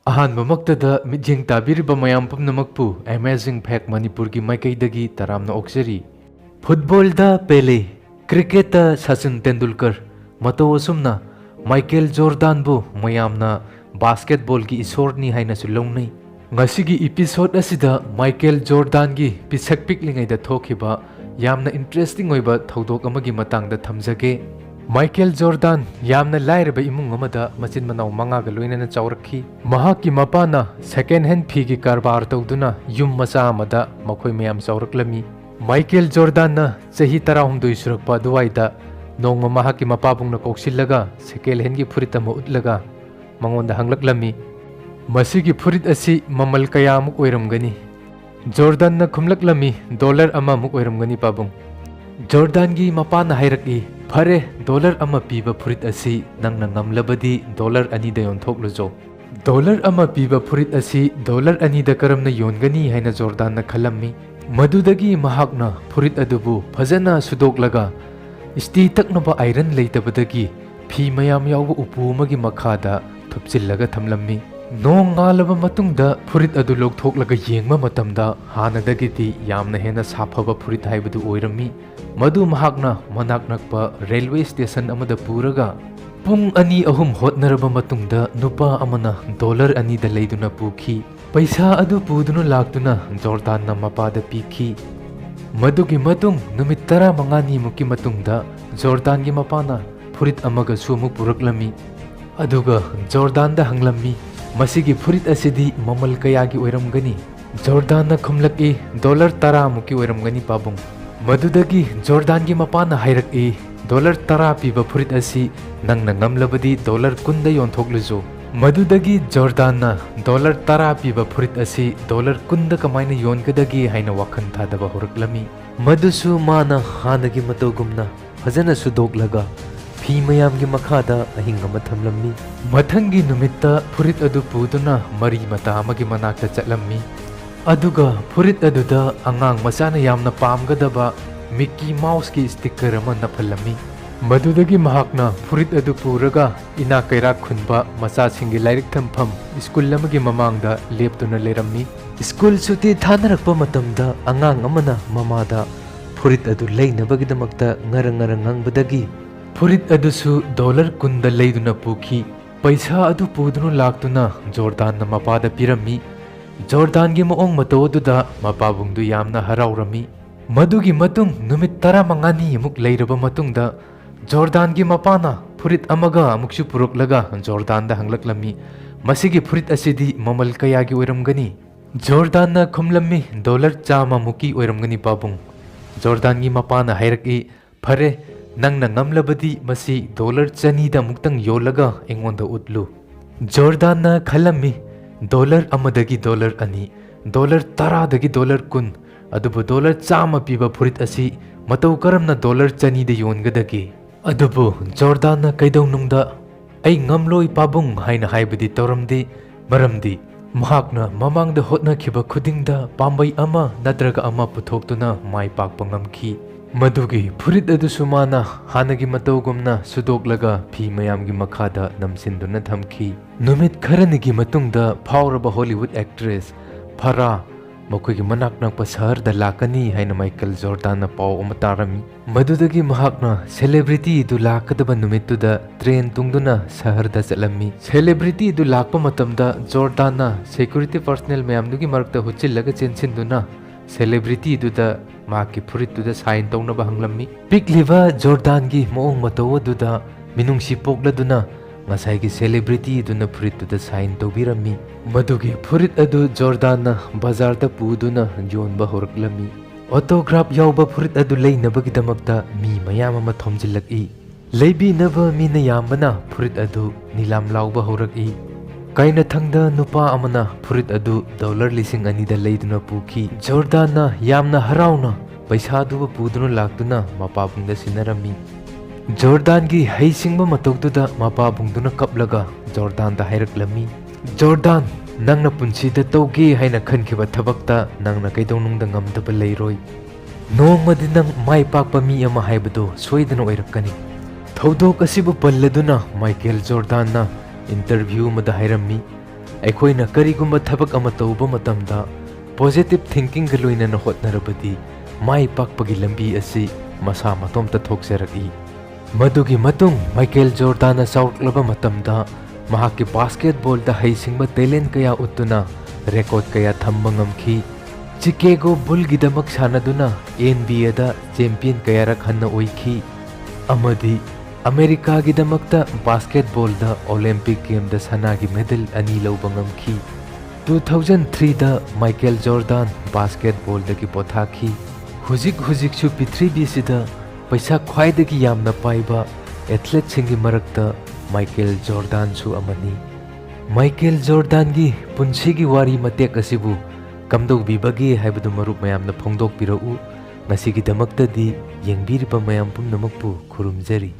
ꯑꯍꯥꯟꯕꯃꯛꯇꯗ ꯃꯤꯠꯌꯦꯡ ꯇꯥꯕꯤꯔꯤꯕ ꯃꯌꯥꯝ ꯄꯨꯝꯅꯃꯛꯄꯨ ꯑꯦꯃꯦꯖꯤꯡ ꯐꯦꯛ ꯃꯅꯤꯄꯨꯔꯒꯤ ꯃꯥꯏꯀꯩꯗꯒꯤ ꯇꯔꯥꯝꯅ ꯑꯣꯛꯆꯔꯤ꯫ ꯐꯨꯠꯕꯣꯜꯗ ꯄꯦꯂꯦ, ꯀ꯭ꯔꯤꯀꯦꯠꯇ ꯁꯆꯤꯟ ꯇꯦꯟꯗꯨꯜꯀꯔ, ꯃꯇꯧ ꯑꯁꯨꯝꯅ ꯃꯥꯏꯀꯦꯜ ꯖꯣꯔꯗꯥꯟꯕꯨ ꯃꯌꯥꯝꯅ ꯕꯥꯁꯀꯦꯠꯕꯣꯜꯒꯤ ꯏꯁꯣꯔꯅꯤ ꯍꯥꯏꯅꯁꯨ ꯂꯧꯅꯩ꯫ ꯉꯁꯤꯒꯤ ꯏꯄꯤꯁꯣꯗ ꯑꯁꯤꯗ ꯃꯥꯏꯀꯦꯜ ꯖꯣꯔꯗꯥꯟꯒꯤ ꯄꯤꯁꯛ ꯄꯤꯛꯂꯤꯉꯩꯗ ꯊꯣꯛꯈꯤꯕ ꯌꯥꯝꯅ ꯏꯟꯇꯔꯦꯁꯇꯤꯡ ꯑꯣꯏꯕ ꯊꯧꯗꯣꯛ ꯑꯃꯒꯤ ꯃꯇꯥꯡꯗ ꯊꯝꯖꯒꯦ꯫ ꯃꯥꯏꯀꯦꯜ ꯖꯣꯔꯗꯥꯟ ꯌꯥꯝꯅ ꯂꯥꯏꯔꯕ ꯏꯃꯨꯡ ꯑꯃꯗ ꯃꯆꯤꯟ ꯃꯅꯥꯎ 5ꯒ ꯂꯣꯏꯅꯅ ꯆꯥꯎꯔꯛꯈꯤ꯫ ꯃꯍꯥꯛꯀꯤ ꯃꯄꯥꯅ ꯁꯦꯀꯦꯟ ꯍꯦꯟ ꯐꯤꯒꯤ ꯀꯔꯕꯥꯔ ꯇꯧꯗꯨꯅ ꯌꯨꯝ ꯃꯆꯥ ꯑꯃꯗ ꯃꯈꯣꯏ ꯃꯌꯥꯝ ꯆꯥꯎꯔꯛꯂꯝꯃꯤ꯫ ꯃꯥꯏꯀꯦꯜ ꯖꯣꯔꯗꯥꯟꯅ ꯆꯍꯤ 12 ꯁꯨꯔꯛꯄ ꯑꯗꯨꯋꯥꯏꯗ ꯅꯣꯡꯃ ꯃꯍꯥꯛꯀꯤ ꯃꯄꯥꯕꯨꯡꯅ ꯀꯧꯁꯤꯜꯂꯒ ꯁꯦꯀꯦꯟ ꯍꯦꯟꯒꯤ ꯐꯨꯔꯤꯠ ꯑꯃ ꯎꯠꯂꯒ ꯃꯉꯣꯟꯗ ꯍꯪꯂꯛꯂꯝꯃꯤ, ꯃꯁꯤꯒꯤ ꯐꯨꯔꯤꯠ ꯑꯁꯤ ꯃꯃꯜ ꯀꯌꯥꯃꯨꯛ ꯑꯣꯏꯔꯝꯒꯅꯤ? ꯖꯣꯔꯗꯥꯟꯅ ꯈꯨꯝꯂꯛꯂꯝꯃꯤ, $1 ꯑꯣꯏꯔꯝꯒꯅꯤ ꯄꯥꯕꯨꯡ꯫ ꯖꯣꯔꯗꯥꯟꯒꯤ ꯃꯄꯥꯅ ꯍꯥꯏꯔꯛꯏ, ꯐꯔꯦ, $1 ꯄꯤꯕ ꯐꯨꯔꯤꯠ ꯑꯁꯤ ꯅꯪꯅ ꯉꯝꯂꯕꯗꯤ $2ꯗ ꯌꯣꯟꯊꯣꯛꯂꯨꯖꯣ꯫ $1 ꯄꯤꯕ ꯐꯨꯔꯤꯠ ꯑꯁꯤ $2ꯗ ꯀꯔꯝꯅ ꯌꯣꯟꯒꯅꯤ ꯍꯥꯏꯅ ꯖꯣꯔꯗꯥꯟꯅ ꯈꯜꯂꯝꯃꯤ꯫ ꯃꯗꯨꯗꯒꯤ ꯃꯍꯥꯛꯅ ꯐꯨꯔꯤꯠ ꯑꯗꯨꯕꯨ ꯐꯖꯅ ꯁꯨꯗꯣꯛꯂꯒ ꯏꯁꯇꯤ ꯇꯛꯅꯕ ꯑꯥꯏꯔꯟ ꯂꯩꯇꯕꯗꯒꯤ ꯐꯤ ꯃꯌꯥꯝ ꯌꯥꯎꯕ ꯎꯄꯨ ꯑꯃꯒꯤ ꯃꯈꯥꯗ ꯊꯨꯞꯆꯤꯜꯂꯒ ꯊꯝꯂꯝꯃꯤ꯫ ꯅꯣꯡ ꯉꯥꯜꯂꯕ ꯃꯇꯨꯡꯗ ꯐꯨꯔꯤꯠ ꯑꯗꯨ ꯂꯧꯊꯣꯛꯂꯒ ꯌꯦꯡꯕ ꯃꯇꯝꯗ ꯍꯥꯟꯅꯗꯒꯤꯗꯤ ꯌꯥꯝꯅ ꯍꯦꯟꯅ ꯁꯥꯐꯕ ꯐꯨꯔꯤꯠ ꯍꯥꯏꯕꯗꯨ ꯑꯣꯏꯔꯝꯃꯤ꯫ ꯃꯗꯨ ꯃꯍꯥꯛꯅ ꯃꯅꯥꯛ ꯅꯛꯄ ꯔꯦꯜꯋꯦ ꯁ꯭ꯇꯦꯁꯟ ꯑꯃꯗ ꯄꯨꯔꯒ ꯄꯨꯡ 2-3 ꯍꯣꯠꯅꯔꯕ ꯃꯇꯨꯡꯗ ꯅꯨꯄꯥ ꯑꯃꯅ $2ꯗ ꯂꯩꯗꯨꯅ ꯄꯨꯈꯤ꯫ ꯄꯩꯁꯥ ꯑꯗꯨ ꯄꯨꯗꯨꯅ ꯂꯥꯛꯇꯨꯅ ꯖꯣꯔꯗꯥꯟꯅ ꯃꯄꯥꯗ ꯄꯤꯈꯤ꯫ ꯃꯗꯨꯒꯤ ꯃꯇꯨꯡ ꯅꯨꯃꯤꯠ 15ꯃꯨꯛꯀꯤ ꯃꯇꯨꯡꯗ ꯖꯣꯔꯗꯥꯟꯒꯤ ꯃꯄꯥꯅ ꯐꯨꯔꯤꯠ ꯑꯃꯒꯁꯨ ꯑꯃꯨꯛ ꯄꯨꯔꯛꯂꯝꯃꯤ꯫ ꯑꯗꯨꯒ ꯖꯣꯔꯗꯥꯟꯗ ꯍꯪꯂꯝꯃꯤ, ꯃꯁꯤꯒꯤ ꯐꯨꯔꯤꯠ ꯑꯁꯤꯗꯤ ꯃꯃꯜ ꯀꯌꯥꯒꯤ ꯑꯣꯏꯔꯝꯒꯅꯤ? ꯖꯣꯔꯗꯥꯟꯅ ꯈꯨꯝꯂꯛꯏ, $10ꯃꯨꯛꯀꯤ ꯑꯣꯏꯔꯝꯒꯅꯤ ꯄꯥꯕꯨꯡ꯫ ꯃꯗꯨꯗꯒꯤ ꯖꯣꯔꯗꯥꯟꯒꯤ ꯃꯄꯥꯅ ꯍꯥꯏꯔꯛꯏ, $10 ꯄꯤꯕ ꯐꯨꯔꯤꯠ ꯑꯁꯤ ꯅꯪꯅ ꯉꯝꯂꯕꯗꯤ $20ꯗ ꯌꯣꯟꯊꯣꯛꯂꯨꯖꯣ꯫ ꯃꯗꯨꯗꯒꯤ ꯖꯣꯔꯗꯥꯟꯅ $10 ꯄꯤꯕ ꯐꯨꯔꯤꯠ ꯑꯁꯤ $20ꯗ ꯀꯃꯥꯏꯅ ꯌꯣꯟꯒꯗꯒꯦ ꯍꯥꯏꯅ ꯋꯥꯈꯜ ꯊꯥꯗꯕ ꯍꯧꯔꯛꯂꯝꯃꯤ꯫ ꯃꯗꯨꯁꯨ ꯃꯥꯅ ꯍꯥꯟꯅꯒꯤ ꯃꯇꯧꯒꯨꯝꯅ ꯐꯖꯅ ꯁꯨꯗꯣꯛꯂꯒ ꯐꯤ ꯃꯌꯥꯝꯒꯤ ꯃꯈꯥꯗ ꯑꯍꯤꯡ ꯑꯃ ꯊꯝꯂꯝꯃꯤ꯫ ꯃꯊꯪꯒꯤ ꯅꯨꯃꯤꯠꯇ ꯐꯨꯔꯤꯠ ꯑꯗꯨ ꯄꯨꯗꯨꯅ ꯃꯔꯤ ꯃꯇꯥ ꯑꯃꯒꯤ ꯃꯅꯥꯛꯇ ꯆꯠꯂꯝꯃꯤ꯫ ꯑꯗꯨꯒ ꯐꯨꯔꯤꯠ ꯑꯗꯨꯗ ꯑꯉꯥꯡ ꯃꯆꯥꯅ ꯌꯥꯝꯅ ꯄꯥꯝꯒꯗꯕ ꯃꯤꯛꯀꯤ ꯃꯥꯎꯁꯀꯤ ꯁ꯭ꯇꯤꯀꯔ ꯑꯃ ꯅꯞꯍꯜꯂꯝꯃꯤ꯫ ꯃꯗꯨꯗꯒꯤ ꯃꯍꯥꯛꯅ ꯐꯨꯔꯤꯠ ꯑꯗꯨ ꯄꯨꯔꯒ ꯏꯅꯥꯛ ꯀꯩꯔꯥꯛ ꯈꯨꯟꯕ ꯃꯆꯥꯁꯤꯡꯒꯤ ꯂꯥꯏꯔꯤꯛ ꯇꯝꯐꯝ ꯁ꯭ꯀꯨꯜ ꯑꯃꯒꯤ ꯃꯃꯥꯡꯗ ꯂꯦꯞꯇꯨꯅ ꯂꯩꯔꯝꯃꯤ꯫ ꯁ꯭ꯀꯨꯜ ꯁꯨꯇꯤ ꯊꯥꯅꯔꯛꯄ ꯃꯇꯝꯗ ꯑꯉꯥꯡ ꯑꯃꯅ ꯃꯃꯥꯗ ꯐꯨꯔꯤꯠ ꯑꯗꯨ ꯂꯩꯅꯕꯒꯤꯗꯃꯛꯇ ꯉꯔꯪ ꯉꯪꯕꯗꯒꯤ ꯐꯨꯔꯤꯠ ꯑꯗꯨꯁꯨ $20ꯗ ꯂꯩꯗꯨꯅ ꯄꯨꯈꯤ꯫ ꯄꯩꯁꯥ ꯑꯗꯨ ꯄꯨꯗꯨꯅ ꯂꯥꯛꯇꯨꯅ ꯖꯣꯔꯗꯥꯟꯅ ꯃꯄꯥꯗ ꯄꯤꯔꯝꯃꯤ꯫ ꯖꯣꯔꯗꯥꯟꯒꯤ ꯃꯑꯣꯡ ꯃꯇꯧ ꯑꯗꯨꯗ ꯃꯄꯥꯕꯨꯡꯗꯨ ꯌꯥꯝꯅ ꯍꯔꯥꯎꯔꯝꯃꯤ꯫ ꯃꯗꯨꯒꯤ ꯃꯇꯨꯡ ꯅꯨꯃꯤꯠ 15ꯅꯤꯃꯨꯛ ꯂꯩꯔꯕ ꯃꯇꯨꯡꯗ ꯖꯣꯔꯗꯥꯟꯒꯤ ꯃꯄꯥꯅ ꯐꯨꯔꯤꯠ ꯑꯃꯒ ꯑꯃꯨꯛꯁꯨ ꯄꯨꯔꯛꯂꯒ ꯖꯣꯔꯗꯥꯟꯗ ꯍꯪꯂꯛꯂꯝꯃꯤ, ꯃꯁꯤꯒꯤ ꯐꯨꯔꯤꯠ ꯑꯁꯤꯗꯤ ꯃꯃꯜ ꯀꯌꯥꯒꯤ ꯑꯣꯏꯔꯝꯒꯅꯤ? ꯖꯣꯔꯗꯥꯟꯅ ꯈꯨꯝꯂꯝꯃꯤ, $100ꯃꯨꯛꯀꯤ ꯑꯣꯏꯔꯝꯒꯅꯤ ꯄꯥꯕꯨꯡ꯫ ꯖꯣꯔꯗꯥꯟꯒꯤ ꯃꯄꯥꯅ ꯍꯥꯏꯔꯛꯏ, ꯐꯔꯦ, ꯅꯪꯅ ꯉꯝꯂꯕꯗꯤ ꯃꯁꯤ $100ꯗ ꯑꯃꯨꯛꯇꯪ ꯌꯣꯜꯂꯒ ꯑꯩꯉꯣꯟꯗ ꯎꯠꯂꯨ꯫ ꯖꯣꯔꯗꯥꯟꯅ ꯈꯜꯂꯝꯃꯤ, $1ꯗꯒꯤ $2, $10ꯗꯒꯤ $10, ꯑꯗꯨꯕꯨ $100 ꯄꯤꯕ ꯐꯨꯔꯤꯠ ꯑꯁꯤ ꯃꯇꯧ ꯀꯔꯝꯅ $100ꯗ ꯌꯣꯟꯒꯗꯒꯦ? ꯑꯗꯨꯕꯨ ꯖꯣꯔꯗꯥꯟꯅ ꯀꯩꯗꯧꯅꯨꯡꯗ ꯑꯩ ꯉꯝꯂꯣꯏ ꯄꯥꯕꯨꯡ ꯍꯥꯏꯅ ꯍꯥꯏꯕꯗꯤ ꯇꯧꯔꯝꯗꯦ, ꯃꯔꯝꯗꯤ ꯃꯍꯥꯛꯅ ꯃꯃꯥꯡꯗ ꯍꯣꯠꯅꯈꯤꯕ ꯈꯨꯗꯤꯡꯗ ꯄꯥꯝꯕꯩ ꯑꯃ ꯅꯠꯇ꯭ꯔꯒ ꯑꯃ ꯄꯨꯊꯣꯛꯇꯨꯅ ꯃꯥꯏ ꯄꯥꯛꯄ ꯉꯝꯈꯤ꯫ ꯃꯗꯨꯒꯤ ꯐꯨꯔꯤꯠ ꯑꯗꯨꯁꯨ ꯃꯥꯅ ꯍꯥꯟꯅꯒꯤ ꯃꯇꯧꯒꯨꯝꯅ ꯁꯨꯗꯣꯛꯂꯒ ꯐꯤ ꯃꯌꯥꯝꯒꯤ ꯃꯈꯥꯗ ꯅꯝꯁꯤꯟꯗꯨꯅ ꯊꯝꯈꯤ꯫ ꯅꯨꯃꯤꯠ ꯈꯔꯅꯤꯒꯤ ꯃꯇꯨꯡꯗ ꯐꯥꯎꯔꯕ ꯍꯣꯂꯤꯋꯨꯗ ꯑꯦꯛꯇ꯭ꯔꯦꯁ ꯐꯔꯥ ꯃꯈꯣꯏꯒꯤ ꯃꯅꯥꯛ ꯅꯛꯄ ꯁꯍꯔꯗ ꯂꯥꯛꯀꯅꯤ ꯍꯥꯏꯅ ꯃꯥꯏꯀꯦꯜ ꯖꯣꯔꯗꯥꯟꯅ ꯄꯥꯎ ꯑꯃ ꯇꯥꯔꯝꯃꯤ꯫ ꯃꯗꯨꯗꯒꯤ ꯃꯍꯥꯛꯅ ꯁꯦꯂꯦꯕ꯭ꯔꯤꯇꯤ ꯑꯗꯨ ꯂꯥꯛꯀꯗꯕ ꯅꯨꯃꯤꯠꯇꯨꯗ ꯇ꯭ꯔꯦꯟ ꯇꯣꯡꯗꯨꯅ ꯁꯍꯔꯗ ꯆꯠꯂꯝꯃꯤ꯫ ꯁꯦꯂꯦꯕ꯭ꯔꯤꯇꯤ ꯑꯗꯨ ꯂꯥꯛꯄ ꯃꯇꯝꯗ ꯖꯣꯔꯗꯥꯟꯅ ꯁꯦꯀ꯭ꯌꯨꯔꯤꯇꯤ ꯄꯔꯁꯅꯦꯜ ꯃꯌꯥꯝꯗꯨꯒꯤ ꯃꯔꯛꯇ ꯍꯨꯠꯆꯤꯜꯂꯒ ꯆꯦꯟꯁꯤꯟꯗꯨꯅ ꯁꯦꯂꯦꯕ꯭ꯔꯤꯇꯤ ꯑꯗꯨꯗ ꯃꯍꯥꯛꯀꯤ ꯐꯨꯔꯤꯠꯇꯨꯗ ꯁꯥꯏꯟ ꯇꯧꯅꯕ ꯍꯪꯂꯝꯃꯤ꯫ ꯄꯤꯛꯂꯤꯕ ꯖꯣꯔꯗꯥꯟꯒꯤ ꯃꯑꯣꯡ ꯃꯇꯧ ꯑꯗꯨꯗ ꯃꯤꯅꯨꯡꯁꯤ ꯄꯣꯛꯂꯗꯨꯅ ꯉꯁꯥꯏꯒꯤ ꯁꯦꯂꯦꯕ꯭ꯔꯤꯇꯤ ꯑꯗꯨꯅ ꯐꯨꯔꯤꯠꯇꯨꯗ ꯁꯥꯏꯟ ꯇꯧꯕꯤꯔꯝꯃꯤ꯫ ꯃꯗꯨꯒꯤ ꯐꯨꯔꯤꯠ ꯑꯗꯨ ꯖꯣꯔꯗꯥꯟꯅ ꯕꯖꯥꯔꯗ ꯄꯨꯗꯨꯅ ꯌꯣꯟꯕ ꯍꯧꯔꯛꯂꯝꯃꯤ꯫ ꯑꯣꯇꯣꯒ꯭ꯔꯥꯐ ꯌꯥꯎꯕ ꯐꯨꯔꯤꯠ ꯑꯗꯨ ꯂꯩꯅꯕꯒꯤꯗꯃꯛꯇ ꯃꯤ ꯃꯌꯥꯝ ꯑꯃ ꯊꯣꯝꯖꯤꯜꯂꯛꯏ꯫ ꯂꯩꯕꯤꯅꯕ ꯃꯤꯅ ꯌꯥꯝꯕꯅ ꯐꯨꯔꯤꯠ ꯑꯗꯨ ꯅꯤꯂꯥꯝ ꯂꯥꯎꯕ ꯍꯧꯔꯛꯏ꯫ ꯀꯥꯏꯅꯊꯪꯗ ꯅꯨꯄꯥ ꯑꯃꯅ ꯐꯨꯔꯤꯠ ꯑꯗꯨ $200,000ꯗ ꯂꯩꯗꯨꯅ ꯄꯨꯈꯤ꯫ ꯖꯣꯔꯗꯥꯟꯅ ꯌꯥꯝꯅ ꯍꯔꯥꯎꯅ ꯄꯩꯁꯥꯗꯨꯕꯨ ꯄꯨꯗꯨꯅ ꯂꯥꯛꯇꯨꯅ ꯃꯄꯥꯕꯨꯡꯗ ꯁꯤꯟꯅꯔꯝꯃꯤ꯫ ꯖꯣꯔꯗꯥꯟꯒꯤ ꯍꯩꯁꯤꯡꯕ ꯃꯇꯧꯗꯨꯗ ꯃꯄꯥꯕꯨꯡꯗꯨꯅ ꯀꯞꯂꯒ ꯖꯣꯔꯗꯥꯟꯗ ꯍꯥꯏꯔꯛꯂꯝꯃꯤ, ꯖꯣꯔꯗꯥꯟ, ꯅꯪꯅ ꯄꯨꯟꯁꯤꯗ ꯇꯧꯒꯦ ꯍꯥꯏꯅ ꯈꯟꯈꯤꯕ ꯊꯕꯛꯇ ꯅꯪꯅ ꯀꯩꯗꯧꯅꯨꯡꯗ ꯉꯝꯗꯕ ꯂꯩꯔꯣꯏ꯫ ꯅꯣꯡꯃꯗꯤ ꯅꯪ ꯃꯥꯏ ꯄꯥꯛꯄ ꯃꯤ ꯑꯃ ꯍꯥꯏꯕꯗꯨ ꯁꯣꯏꯗꯅ ꯑꯣꯏꯔꯛꯀꯅꯤ꯫ ꯊꯧꯗꯣꯛ ꯑꯁꯤꯕꯨ ꯄꯜꯂꯗꯨꯅ ꯃꯥꯏꯀꯦꯜ ꯖꯣꯔꯗꯥꯟꯅ ꯏꯟꯇꯔꯚ꯭ꯌꯨ ꯑꯃꯗ ꯍꯥꯏꯔꯝꯃꯤ, ꯑꯩꯈꯣꯏꯅ ꯀꯔꯤꯒꯨꯝꯕ ꯊꯕꯛ ꯑꯃ ꯇꯧꯕ ꯃꯇꯝꯗ ꯄꯣꯖꯤꯇꯤꯚ ꯊꯤꯡꯀꯤꯡꯒ ꯂꯣꯏꯅꯅ ꯍꯣꯠꯅꯔꯕꯗꯤ ꯃꯥꯏ ꯄꯥꯛꯄꯒꯤ ꯂꯝꯕꯤ ꯑꯁꯤ ꯃꯁꯥ ꯃꯇꯣꯝꯇ ꯊꯣꯛꯆꯔꯛꯏ꯫ ꯃꯗꯨꯒꯤ ꯃꯇꯨꯡ ꯃꯥꯏꯀꯦꯜ ꯖꯣꯔꯗꯥꯟꯅ ꯆꯥꯎꯔꯛꯂꯕ ꯃꯇꯝꯗ ꯃꯍꯥꯛꯀꯤ ꯕꯥꯁꯀꯦꯠꯕꯣꯜꯗ ꯍꯩꯁꯤꯡꯕ ꯇꯦꯂꯦꯟꯠ ꯀꯌꯥ ꯎꯠꯇꯨꯅ ꯔꯦꯀꯣꯔꯗ ꯀꯌꯥ ꯊꯝꯕ ꯉꯝꯈꯤ꯫ ꯆꯤꯀꯥꯒꯣ ꯕꯨꯜꯒꯤꯗꯃꯛ ꯁꯥꯟꯅꯗꯨꯅ NBA ꯗ ꯆꯦꯝꯄꯤꯌꯟ ꯀꯌꯥꯔꯛ ꯍꯟꯅ ꯑꯣꯏꯈꯤ ꯑꯃꯗꯤ ꯑꯃꯦꯔꯤꯀꯥꯒꯤꯗꯃꯛꯇ ꯕꯥꯁꯀꯦꯠꯕꯣꯜꯗ ꯑꯣꯂꯦꯝꯄꯤꯛ ꯒꯦꯝꯗ ꯁꯅꯥꯒꯤ ꯃꯦꯗꯜ 2 ꯂꯧꯕ ꯉꯝꯈꯤ꯫ 2003ꯗ ꯃꯥꯏꯀꯦꯜ ꯖꯣꯔꯗꯥꯟ ꯕꯥꯁꯀꯦꯠꯕꯣꯜꯗꯒꯤ ꯄꯣꯊꯥꯈꯤ꯫ ꯍꯧꯖꯤꯛꯁꯨ ꯄ꯭ꯔꯤꯊꯤꯕꯤꯁꯤꯗ ꯄꯩꯁꯥ ꯈ꯭ꯋꯥꯏꯗꯒꯤ ꯌꯥꯝꯅ ꯄꯥꯏꯕ ꯑꯦꯊ꯭ꯂꯦꯠꯁꯤꯡꯒꯤ ꯃꯔꯛꯇ ꯃꯥꯏꯀꯦꯜ ꯖꯣꯔꯗꯥꯟꯁꯨ ꯑꯃꯅꯤ꯫ ꯃꯥꯏꯀꯦꯜ ꯖꯣꯔꯗꯥꯟꯒꯤ ꯄꯨꯟꯁꯤꯒꯤ ꯋꯥꯔꯤ ꯃꯇꯦꯛ ꯑꯁꯤꯕꯨ ꯀꯝꯗꯧꯕꯤꯕꯒꯦ ꯍꯥꯏꯕꯗꯨ ꯃꯔꯨꯞ ꯃꯌꯥꯝꯅ ꯐꯣꯡꯗꯣꯛꯄꯤꯔꯛꯎ꯫ ꯉꯁꯤꯒꯤꯗꯃꯛꯇꯗꯤ ꯌꯦꯡꯕꯤꯔꯤꯕ ꯃꯌꯥꯝ ꯄꯨꯝꯅꯃꯛꯄꯨ ꯈꯨꯔꯨꯝꯖꯔꯤ꯫